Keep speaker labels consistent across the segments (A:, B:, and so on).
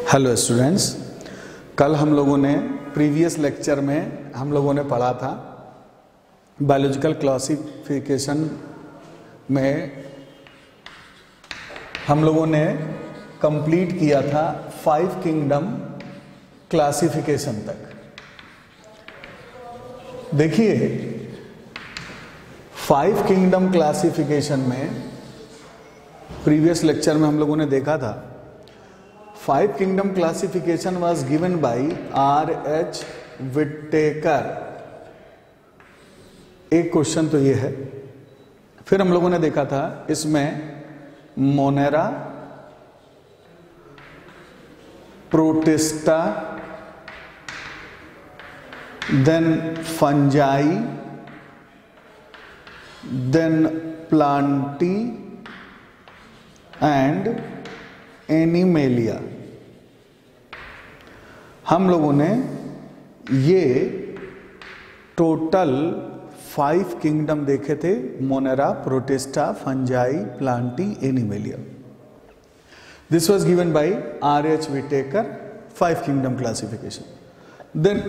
A: Hello students, कल हम लोगों ने प्रीवियस लेक्चर में हम लोगों ने पढ़ा था बायोलॉजिकल क्लासिफिकेशन में हम लोगों ने कंप्लीट किया था 5 किंगडम क्लासिफिकेशन तक। देखिए 5 किंगडम क्लासिफिकेशन में प्रीवियस लेक्चर में हम लोगों ने देखा था 5 kingdom classification was given by R.H. Whittaker। एक क्वेश्चन तो ये है। फिर हम लोगों ने देखा था इसमें Monera, Protista, then Fungi, then Plantae and Animalia. हम लोगों ने ये टोटल 5 किंगडम देखे थे, Monera, Protista, fungi, Plantae, Animalia. This was given by R.H. Whittaker 5 kingdom classification. Then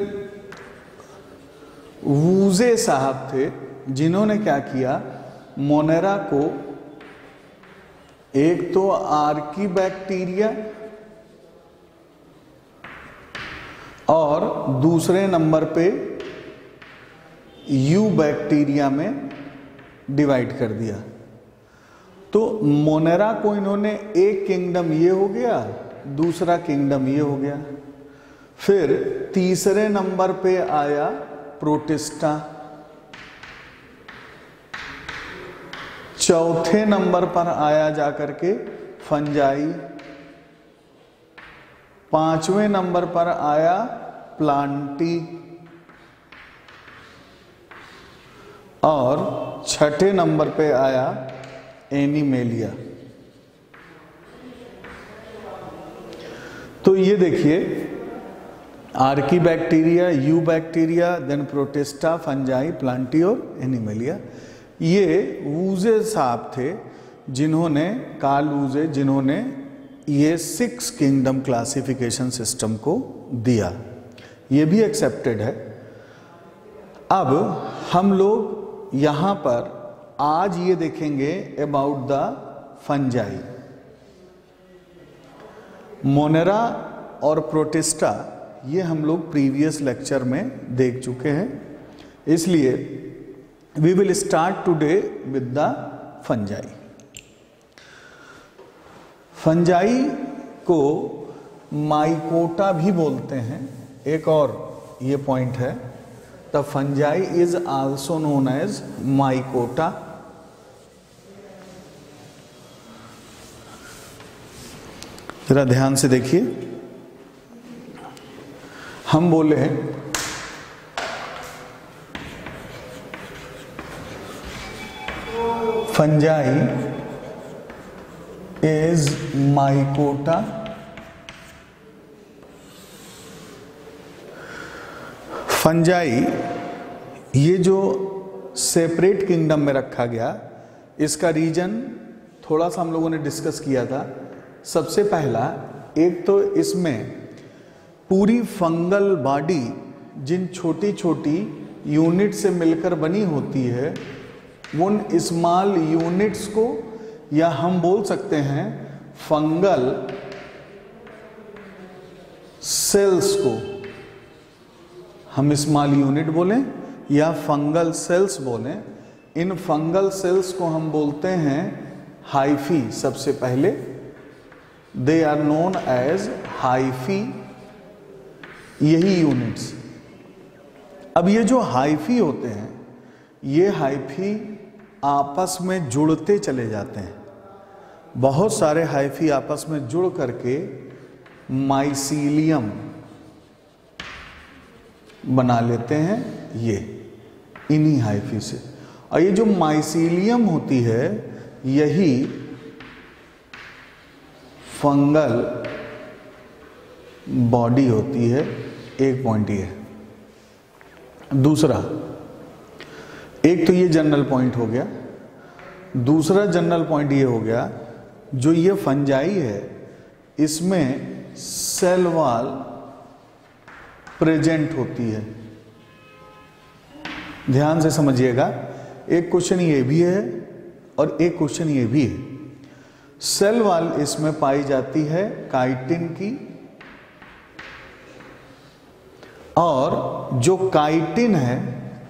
A: Woese साहब थे जिन्होंने क्या किया, मोनेरा को एक तो आर्की बैक्टीरिया और दूसरे नंबर पे यू बैक्टीरिया में डिवाइड कर दिया। तो मोनेरा को इन्होंने एक किंगडम ये हो गया, दूसरा किंगडम ये हो गया। फिर तीसरे नंबर पे आया प्रोटिस्टा, चौथे नंबर पर आया जाकर के फंजाई, पांचवें नंबर पर आया प्लांटी और छठे नंबर पे आया एनिमेलिया। तो ये देखिए archaebacteria, eubacteria, then protista, fungi, plantae और एनिमेलिया। ये वूजे साहब थे जिन्होंने, कार्ल वूजे, जिन्होंने ये 6 किंगडम क्लासिफिकेशन सिस्टम को दिया। ये भी एक्सेप्टेड है। अब हम लोग यहां पर आज ये देखेंगे अबाउट द फंजाई। मोनेरा और प्रोटिस्टा ये हम लोग प्रीवियस लेक्चर में देख चुके हैं, इसलिए we will start today with the fungi। Fungi को माइकोटा भी बोलते हैं। एक और ये पॉइंट है, the fungi is also known as mycota. जरा ध्यान से देखिए, हम बोले हैं फंजाई इज माइकोटा। फंजाई ये जो सेपरेट किंगडम में रखा गया, इसका रीजन थोड़ा सा हम लोगों ने डिस्कस किया था। सबसे पहला, एक तो इसमें पूरी फंगल बॉडी जिन छोटी छोटी यूनिट से मिलकर बनी होती है, उन स्मॉल यूनिट्स को, या हम बोल सकते हैं फंगल सेल्स को, हम स्मॉल यूनिट बोलें या फंगल सेल्स बोलें, इन फंगल सेल्स को हम बोलते हैं हाइफी। सबसे पहले they are known as hyphae, यही यूनिट्स। अब ये जो हाइफी होते हैं, ये हाइफी आपस में जुड़ते चले जाते हैं। बहुत सारे हाइफी आपस में जुड़ करके माइसीलियम बना लेते हैं, ये इन्हीं हाइफी से। और ये जो माइसीलियम होती है, यही फंगल बॉडी होती है। एक पॉइंट ये है। दूसरा, एक तो ये जनरल पॉइंट हो गया। दूसरा जनरल पॉइंट ये हो गया, जो ये फंजाई है इसमें सेल वॉल प्रेजेंट होती है। ध्यान से समझिएगा, एक क्वेश्चन ये भी है और एक क्वेश्चन ये भी है। सेल वॉल इसमें पाई जाती है काइटिन की, और जो काइटिन है,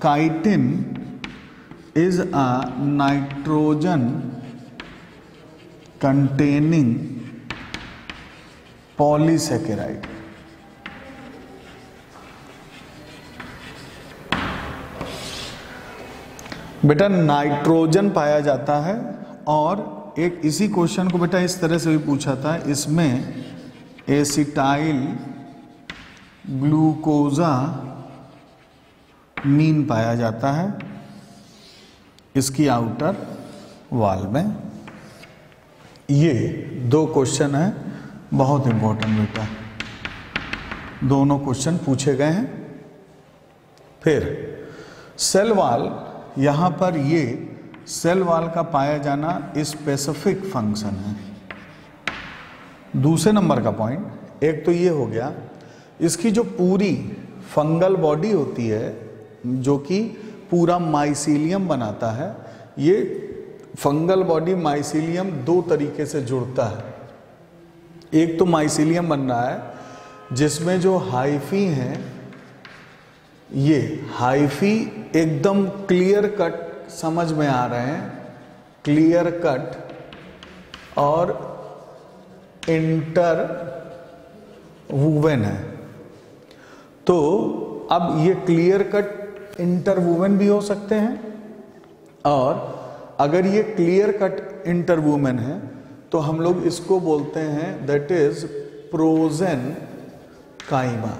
A: chitin is a nitrogen containing polysaccharide. बेटा नाइट्रोजन पाया जाता है, और एक इसी क्वेश्चन को बेटा इस तरह से भी पूछा था, इसमें एसिटाइल ग्लूकोजा मीन पाया जाता है इसकी आउटर वॉल में। ये दो क्वेश्चन है, बहुत इंपॉर्टेंट बेटा, दोनों क्वेश्चन पूछे गए हैं। फिर सेल वॉल, यहां पर ये सेल वॉल का पाया जाना स्पेसिफिक फंक्शन है। दूसरे नंबर का पॉइंट, एक तो ये हो गया, इसकी जो पूरी फंगल बॉडी होती है जो कि पूरा माइसीलियम बनाता है, ये फंगल बॉडी माइसीलियम दो तरीके से जुड़ता है। एक तो माइसीलियम बन रहा है जिसमें जो हाइफी हैं, ये हाइफी एकदम क्लियर कट समझ में आ रहे हैं, क्लियर कट और इंटर वूवेन है। तो अब ये क्लियर कट इंटरवूमेन भी हो सकते हैं, और अगर ये क्लियर कट इंटरवूमेन है तो हम लोग इसको बोलते हैं दैट इज प्रोजेन काइमा।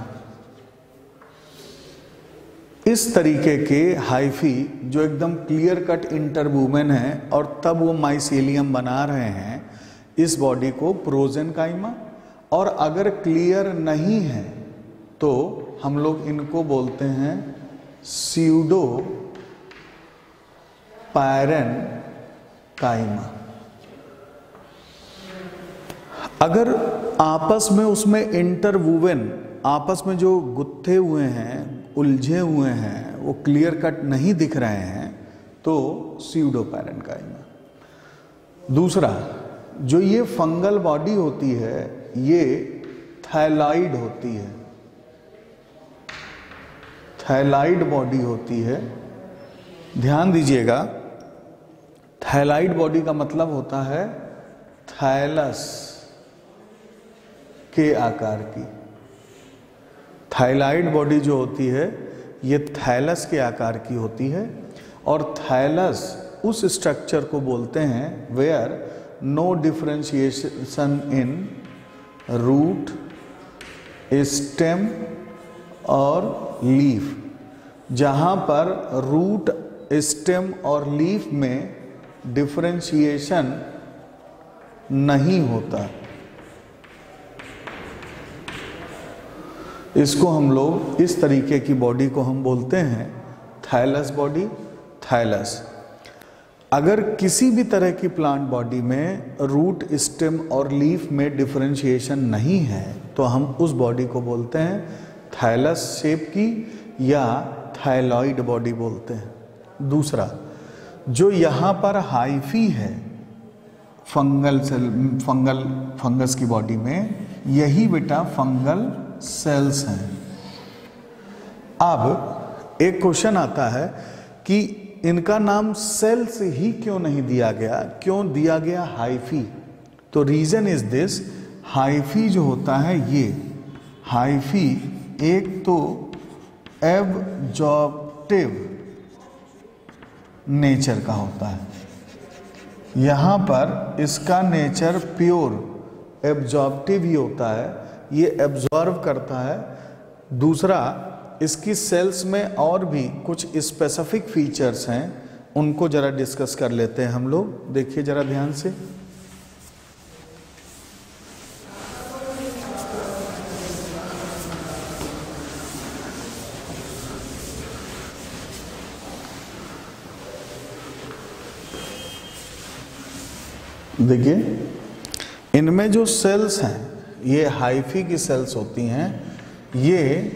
A: इस तरीके के हाइफी जो एकदम क्लियर कट इंटरवूमेन है और तब वो माइसीलियम बना रहे हैं, इस बॉडी को प्रोजेन काइमा। और अगर क्लियर नहीं है तो हम लोग इनको बोलते हैं स्यूडो पैरेन काइमा। अगर आपस में उसमें इंटरवूवेन, आपस में जो गुत्थे हुए हैं, उलझे हुए हैं, वो क्लियर कट नहीं दिख रहे हैं, तो स्यूडो पैरेन काइमा। दूसरा, जो ये फंगल बॉडी होती है, ये थायलाइड होती है, थायलाइड बॉडी होती है। ध्यान दीजिएगा, थायलाइड बॉडी का मतलब होता है थायलस के आकार की। थायलाइड बॉडी जो होती है ये थैलस के आकार की होती है, और थैलस उस स्ट्रक्चर को बोलते हैं where no differentiation in root, stem और लीफ। जहाँ पर रूट, स्टेम और लीफ में डिफरेंशिएशन नहीं होता, इसको हम लोग, इस तरीके की बॉडी को हम बोलते हैं थायलस बॉडी, थायलस। अगर किसी भी तरह की प्लांट बॉडी में रूट, स्टेम और लीफ में डिफरेंशिएशन नहीं है तो हम उस बॉडी को बोलते हैं थायलस शेप की या थायलॉइड बॉडी बोलते हैं। दूसरा, जो यहाँ पर हाइफी है फंगल सेल, फंगस की बॉडी में, यही बेटा फंगल सेल्स हैं। अब एक क्वेश्चन आता है कि इनका नाम सेल्स ही क्यों नहीं दिया गया, क्यों दिया गया हाइफी? तो रीजन इज दिस, हाइफी जो होता है, ये हाइफी एक तो एब्जॉर्प्टिव नेचर का होता है, यहाँ पर इसका नेचर प्योर एब्जॉर्प्टिव ही होता है, ये एब्जॉर्व करता है। दूसरा, इसकी सेल्स में और भी कुछ स्पेसिफिक फीचर्स हैं, उनको जरा डिस्कस कर लेते हैं हम लोग। देखिए जरा ध्यान से, देखिए इनमें जो सेल्स हैं ये हाइफी की सेल्स होती हैं, ये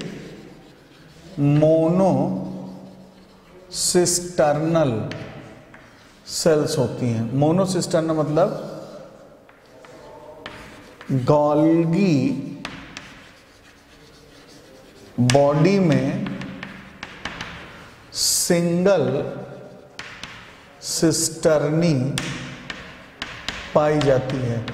A: मोनोसिस्टर्नल सेल्स होती हैं। मोनोसिस्टर्नल मतलब गोल्गी बॉडी में सिंगल सिस्टर्नी पाई जाती है।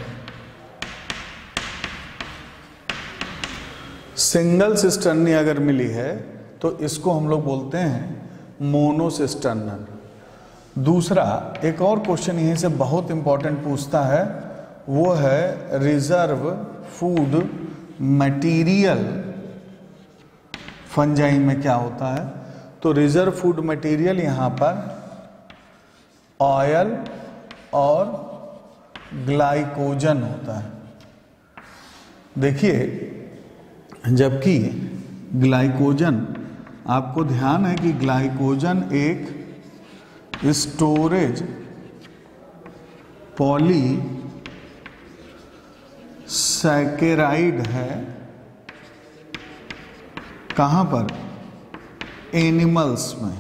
A: सिंगल सिस्टर्नी अगर मिली है तो इसको हम लोग बोलते हैं मोनोसिस्टर्नल। दूसरा एक और क्वेश्चन यहीं से बहुत इंपॉर्टेंट पूछता है, वो है रिजर्व फूड मटेरियल फंजाई में क्या होता है। तो रिजर्व फूड मटेरियल यहाँ पर ऑयल और ग्लाइकोजन होता है। देखिए, जबकि ग्लाइकोजन, आपको ध्यान है कि ग्लाइकोजन एक स्टोरेज पॉलीसैकेराइड है। कहाँ पर? एनिमल्स में।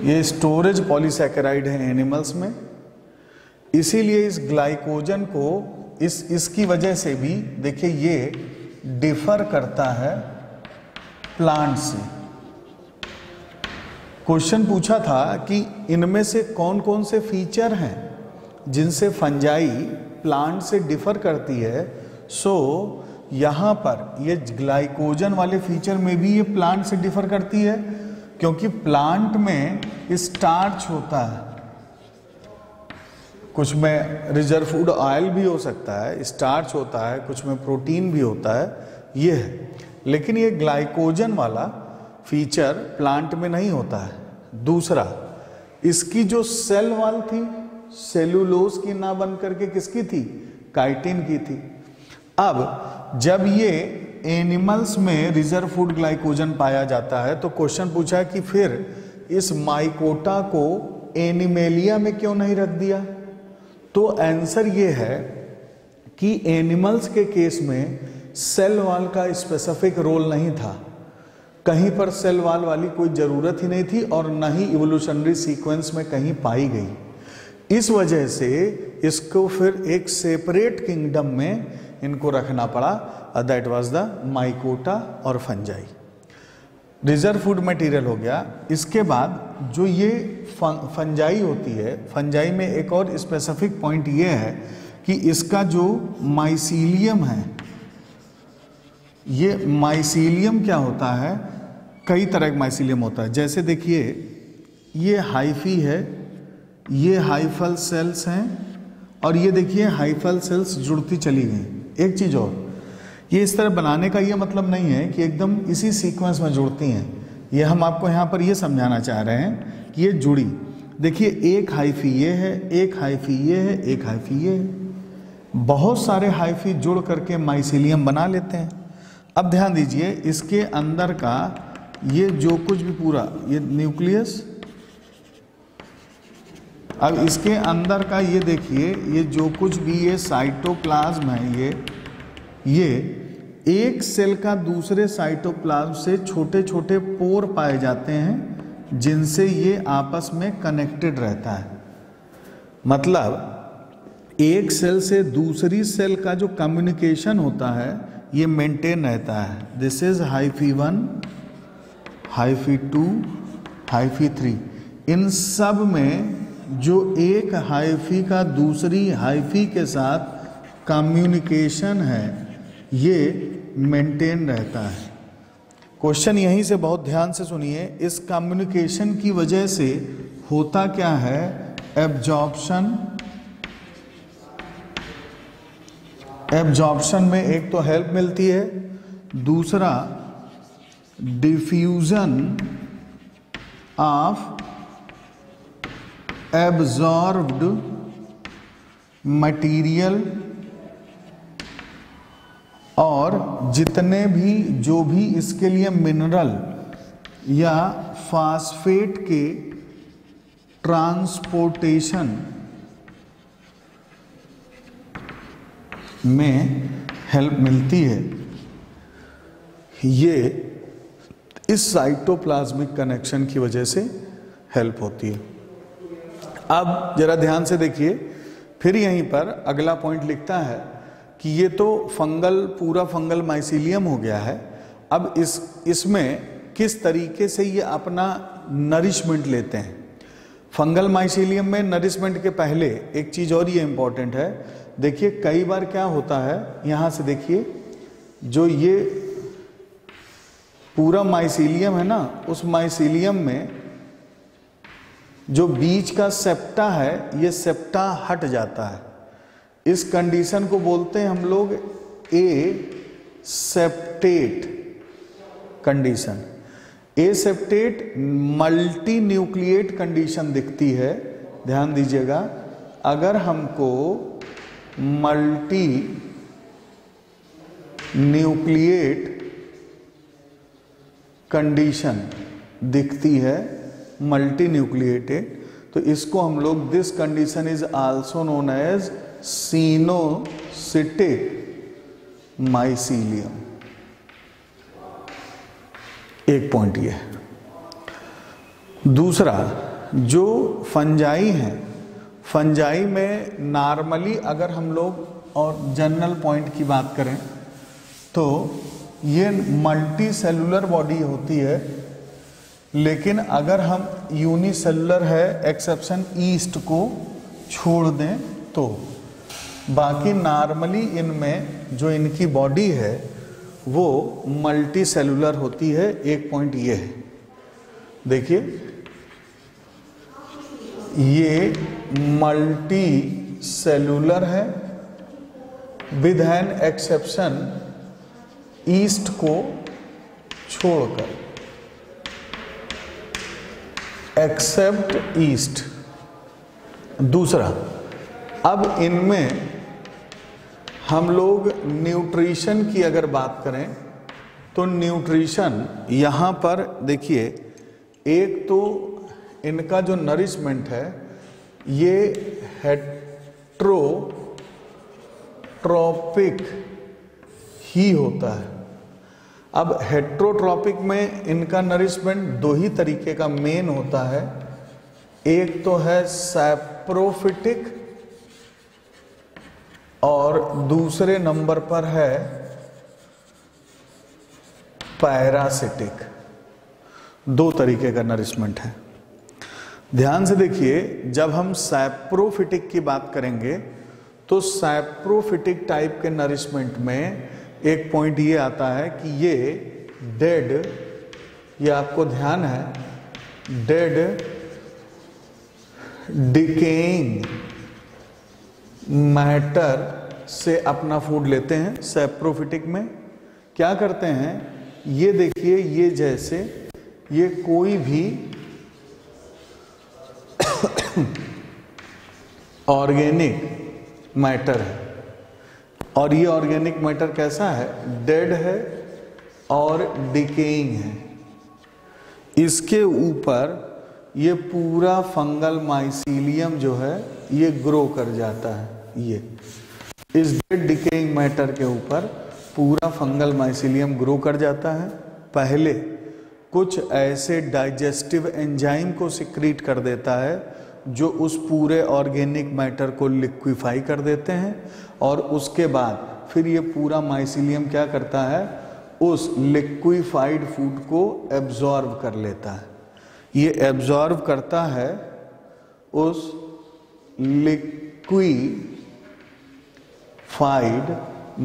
A: ये स्टोरेज पॉलीसैकेराइड है एनिमल्स में। इसीलिए इस ग्लाइकोजन को इसकी वजह से भी देखिए ये डिफर करता है प्लांट से। क्वेश्चन पूछा था कि इनमें से कौन कौन से फीचर हैं जिनसे फंजाई प्लांट से डिफर करती है। सो यहाँ पर ये ग्लाइकोजन वाले फीचर में भी ये प्लांट से डिफर करती है, क्योंकि प्लांट में स्टार्च होता है, कुछ में रिजर्व फूड ऑयल भी हो सकता है, स्टार्च होता है, कुछ में प्रोटीन भी होता है, ये है। लेकिन ये ग्लाइकोजन वाला फीचर प्लांट में नहीं होता है। दूसरा, इसकी जो सेल वॉल थी सेलुलोज की ना बन करके किसकी थी? काइटिन की थी। अब जब ये एनिमल्स में रिजर्व फूड ग्लाइकोजन पाया जाता है तो क्वेश्चन पूछा कि फिर इस माइकोटा को एनिमेलिया में क्यों नहीं रख दिया? तो आंसर ये है कि एनिमल्स के केस में सेल वॉल का स्पेसिफिक रोल नहीं था, कहीं पर सेल वॉल वाली कोई ज़रूरत ही नहीं थी और न ही इवोल्यूशनरी सीक्वेंस में कहीं पाई गई। इस वजह से इसको फिर एक सेपरेट किंगडम में इनको रखना पड़ा, दैट वाज द माइकोटा और फंजाई। रिजर्व फूड मटेरियल हो गया। इसके बाद जो ये फंजाई होती है, फंजाई में एक और स्पेसिफिक पॉइंट ये है कि इसका जो माइसीलियम है, ये माइसीलियम क्या होता है? कई तरह का माइसीलियम होता है। जैसे देखिए, ये हाइफी है, ये हाइफल सेल्स हैं, और ये देखिए हाइफल सेल्स जुड़ती चली गई। एक चीज़ और, ये इस तरह बनाने का ये मतलब नहीं है कि एकदम इसी सीक्वेंस में जुड़ती हैं। ये हम आपको यहाँ पर ये समझाना चाह रहे हैं कि ये जुड़ी। देखिए, एक हाइफी ये है, एक हाइफी ये है, एक हाइफी ये है। बहुत सारे हाइफी जुड़ करके माइसीलियम बना लेते हैं। अब ध्यान दीजिए, इसके अंदर का ये जो कुछ भी पूरा ये न्यूक्लियस, अब इसके अंदर का ये देखिए, ये जो कुछ भी ये साइटोप्लाज्म है, ये एक सेल का दूसरे साइटोप्लाज्म से छोटे छोटे पोर पाए जाते हैं जिनसे ये आपस में कनेक्टेड रहता है। मतलब एक सेल से दूसरी सेल का जो कम्युनिकेशन होता है ये मेंटेन रहता है। This is hyphae 1, hyphae 2, hyphae 3। इन सब में जो एक हाइफी का दूसरी हाइफी के साथ कम्युनिकेशन है ये मेंटेन रहता है। क्वेश्चन यहीं से बहुत ध्यान से सुनिए, इस कम्युनिकेशन की वजह से होता क्या है? एब्जॉर्प्शन, एब्जॉर्प्शन में एक तो हेल्प मिलती है, दूसरा डिफ्यूजन ऑफ एब्जॉर्ब्ड मटेरियल, और जितने भी जो भी इसके लिए मिनरल या फास्फेट के ट्रांसपोर्टेशन में हेल्प मिलती है, ये इस साइटोप्लाज्मिक कनेक्शन की वजह से हेल्प होती है। अब जरा ध्यान से देखिए, फिर यहीं पर अगला पॉइंट लिखता है कि ये तो फंगल, पूरा फंगल माइसीलियम हो गया है। अब इसमें किस तरीके से ये अपना नरिशमेंट लेते हैं। फंगल माइसीलियम में नरिशमेंट के पहले एक चीज और ये इंपॉर्टेंट है, देखिए कई बार क्या होता है, यहां से देखिए जो ये पूरा माइसीलियम है ना, उस माइसीलियम में जो बीच का सेप्टा है, ये सेप्टा हट जाता है। इस कंडीशन को बोलते हैं हम लोग ए सेप्टेट कंडीशन। ए सेप्टेट मल्टी न्यूक्लिएट कंडीशन दिखती है। ध्यान दीजिएगा, अगर हमको मल्टी न्यूक्लिएट कंडीशन दिखती है, मल्टी न्यूक्लिएटेड, तो इसको हम लोग, this condition is also known as coenocytic mycelium. एक पॉइंट ये है। दूसरा, जो फंजाई हैं, फंजाई में नॉर्मली अगर हम लोग और जनरल पॉइंट की बात करें तो ये मल्टी सेलुलर बॉडी होती है, लेकिन अगर हम यूनिसेलुलर है, एक्सेप्शन ईस्ट को छोड़ दें तो बाकी नॉर्मली इनमें जो इनकी बॉडी है वो मल्टी सेलुलर होती है। एक पॉइंट ये है, देखिए ये मल्टी सेलुलर है विद एन एक्सेप्शन ईस्ट को छोड़कर, एक्सेप्ट ईस्ट। दूसरा, अब इनमें हम लोग न्यूट्रिशन की अगर बात करें तो न्यूट्रिशन यहाँ पर देखिए, एक तो इनका जो नरिशमेंट है ये हेट्रोट्रोपिक ही होता है। अब हेट्रोट्रोपिक में इनका नरिशमेंट दो ही तरीके का मेन होता है, एक तो है सैप्रोफिटिक और दूसरे नंबर पर है पैरासिटिक। दो तरीके का नरिशमेंट है। ध्यान से देखिए, जब हम सैप्रोफिटिक की बात करेंगे तो सैप्रोफिटिक टाइप के नरिशमेंट में एक पॉइंट ये आता है कि ये डेड, ये आपको ध्यान है, डेड डिकेइंग मैटर से अपना फूड लेते हैं। सैप्रोफिटिक में क्या करते हैं, ये देखिए, ये जैसे ये कोई भी ऑर्गेनिक मैटर है और ये ऑर्गेनिक मैटर कैसा है, डेड है और डिकेइंग है। इसके ऊपर ये पूरा फंगल माइसीलियम जो है ये ग्रो कर जाता है। ये इस डेड डिकेइंग मैटर के ऊपर पूरा फंगल माइसीलियम ग्रो कर जाता है। पहले कुछ ऐसे डाइजेस्टिव एंजाइम को सिक्रीट कर देता है जो उस पूरे ऑर्गेनिक मैटर को लिक्विफाई कर देते हैं, और उसके बाद फिर ये पूरा माइसीलियम क्या करता है, उस लिक्विफाइड फूड को एब्जॉर्ब कर लेता है। ये एब्जॉर्ब करता है उस लिक्विफाइड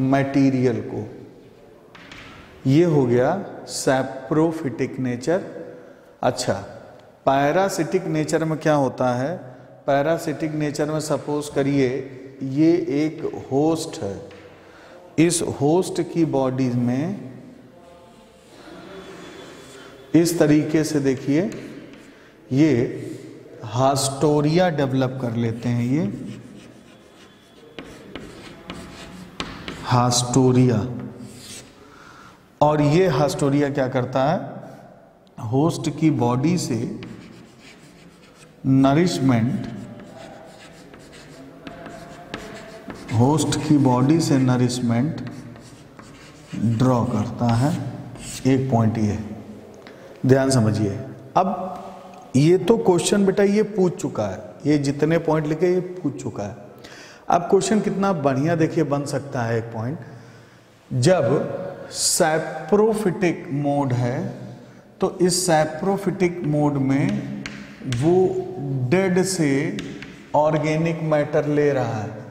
A: मटेरियल को। ये हो गया सैप्रोफिटिक नेचर। अच्छा, पैरासिटिक नेचर में क्या होता है, पैरासिटिक नेचर में सपोज करिए ये एक होस्ट है, इस होस्ट की बॉडी में इस तरीके से देखिए ये हास्टोरिया डेवलप कर लेते हैं। ये हास्टोरिया, और ये हास्टोरिया क्या करता है, होस्ट की बॉडी से नरिशमेंट होस्ट की बॉडी से नरिशमेंट ड्रॉ करता है। एक पॉइंट ये, ध्यान समझिए। अब ये तो क्वेश्चन बेटा ये पूछ चुका है, ये जितने पॉइंट लिखे ये पूछ चुका है। अब क्वेश्चन कितना बढ़िया देखिए बन सकता है। एक पॉइंट, जब सैप्रोफिटिक मोड है तो इस सैप्रोफिटिक मोड में वो डेड से ऑर्गेनिक मैटर ले रहा है।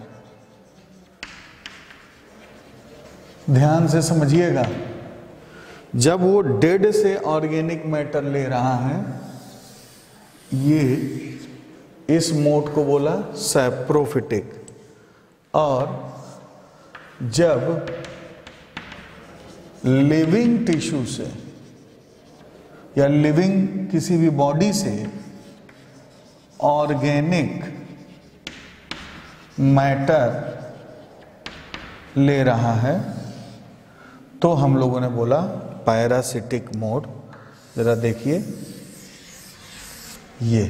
A: ध्यान से समझिएगा, जब वो डेड से ऑर्गेनिक मैटर ले रहा है, ये इस मोड को बोला सैप्रोफिटिक। और जब लिविंग टिश्यू से या लिविंग किसी भी बॉडी से ऑर्गेनिक मैटर ले रहा है तो हम लोगों ने बोला पैरासिटिक मोड। जरा देखिए, ये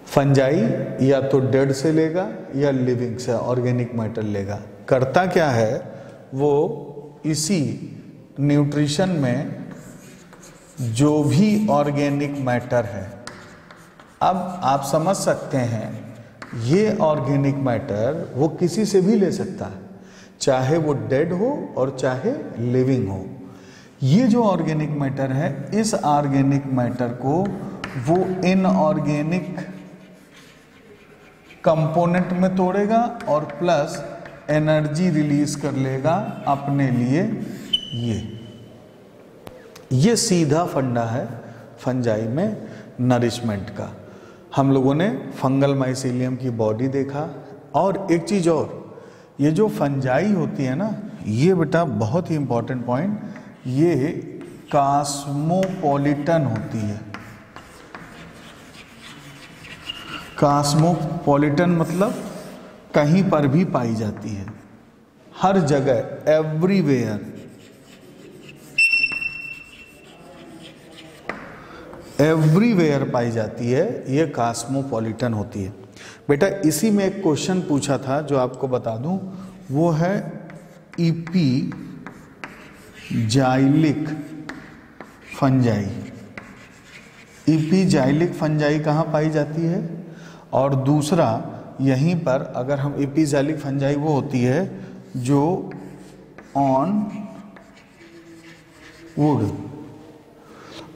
A: फंजाई या तो डेड से लेगा या लिविंग से ऑर्गेनिक मैटर लेगा। करता क्या है, वो इसी न्यूट्रिशन में जो भी ऑर्गेनिक मैटर है, अब आप समझ सकते हैं ये ऑर्गेनिक मैटर वो किसी से भी ले सकता है, चाहे वो डेड हो और चाहे लिविंग हो। ये जो ऑर्गेनिक मैटर है, इस ऑर्गेनिक मैटर को वो इनऑर्गेनिक कंपोनेंट में तोड़ेगा और प्लस एनर्जी रिलीज कर लेगा अपने लिए। ये सीधा फंडा है फंजाई में नरिशमेंट का। हम लोगों ने फंगल माइसीलियम की बॉडी देखा। और एक चीज और, ये जो फंजाई होती है ना, ये बेटा बहुत ही इंपॉर्टेंट पॉइंट, ये कॉस्मोपॉलिटन होती है। कॉस्मोपॉलिटन मतलब कहीं पर भी पाई जाती है, हर जगह, एवरीवेयर। एवरीवेयर पाई जाती है, ये कॉस्मोपॉलिटन होती है। बेटा इसी में एक क्वेश्चन पूछा था जो आपको बता दूं, वो है इपीजाइलिक फंजाई। इपीजाइलिक फंजाई कहाँ पाई जाती है? और दूसरा, यहीं पर अगर हम इपीजाइलिक फंजाई वो होती है जो ऑन वुड।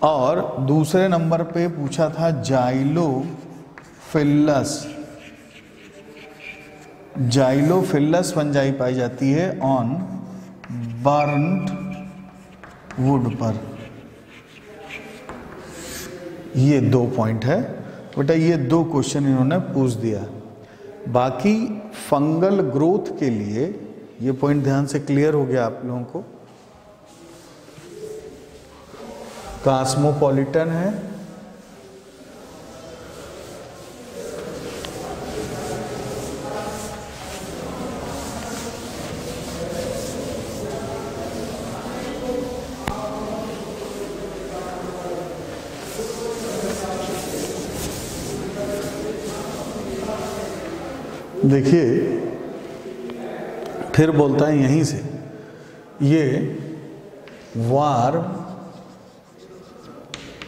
A: और दूसरे नंबर पे पूछा था जाइलोफिलस। जाइलोफिलस फंजाई पाई जाती है ऑन बर्न्ड वुड पर। ये 2 पॉइंट है बेटा, ये 2 क्वेश्चन इन्होंने पूछ दिया। बाकी फंगल ग्रोथ के लिए ये पॉइंट ध्यान से क्लियर हो गया आप लोगों को। कॉस्मोपॉलिटन है, देखिए फिर बोलता है यहीं से, ये वार्म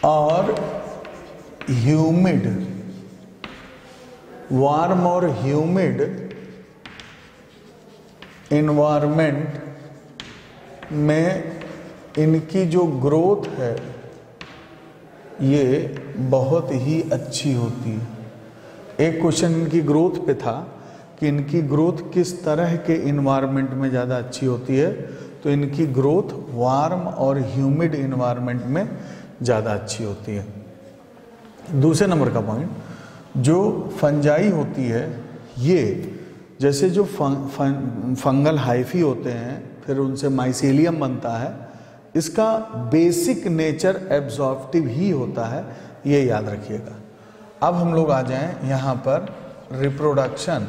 A: और ह्यूमिड, वार्म और ह्यूमिड इन्वायरमेंट में इनकी जो ग्रोथ है ये बहुत ही अच्छी होती है। एक क्वेश्चन इनकी ग्रोथ पे था कि इनकी ग्रोथ किस तरह के इन्वायरमेंट में ज़्यादा अच्छी होती है, तो इनकी ग्रोथ वार्म और ह्यूमिड इन्वायरमेंट में ज़्यादा अच्छी होती है। दूसरे नंबर का पॉइंट, जो फंजाई होती है ये जैसे जो फंगल हाइफी होते हैं, फिर उनसे माइसीलियम बनता है, इसका बेसिक नेचर एब्जॉर्प्टिव ही होता है, ये याद रखिएगा। अब हम लोग आ जाएं यहाँ पर रिप्रोडक्शन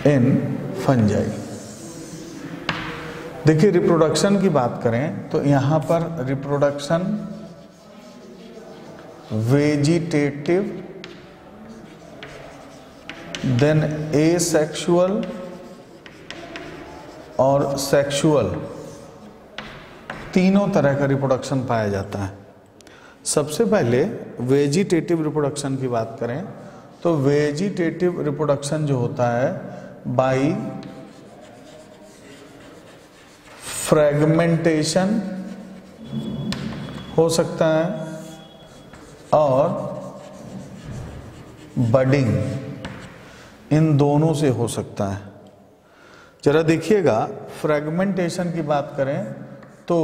A: इन फंजाई। देखिए रिप्रोडक्शन की बात करें तो यहाँ पर रिप्रोडक्शन वेजिटेटिव, देन एसेक्सुअल और सेक्सुअल, तीनों तरह का रिप्रोडक्शन पाया जाता है। सबसे पहले वेजिटेटिव रिप्रोडक्शन की बात करें तो वेजिटेटिव रिप्रोडक्शन जो होता है बाय फ्रेगमेंटेशन हो सकता है और बडिंग, इन दोनों से हो सकता है। जरा देखिएगा, फ्रेगमेंटेशन की बात करें तो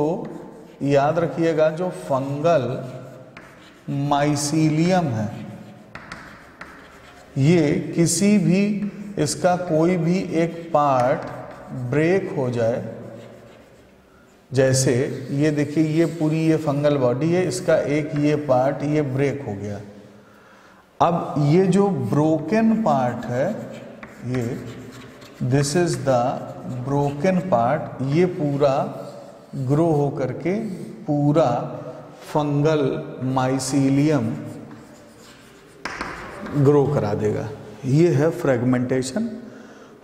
A: याद रखिएगा जो फंगल माइसीलियम है, ये किसी भी इसका कोई भी एक पार्ट ब्रेक हो जाए, जैसे ये देखिए ये पूरी ये फंगल बॉडी है, इसका एक ये पार्ट ये ब्रेक हो गया। अब ये जो ब्रोकन पार्ट है, ये this is the broken part, ये पूरा ग्रो हो करके पूरा फंगल माइसीलियम ग्रो करा देगा। ये है फ्रेगमेंटेशन।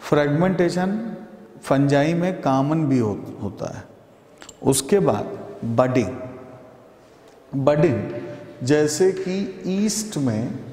A: फ्रेगमेंटेशन फंजाई में कॉमन भी होता है। उसके बाद बडिंग, बडिंग जैसे कि ईस्ट में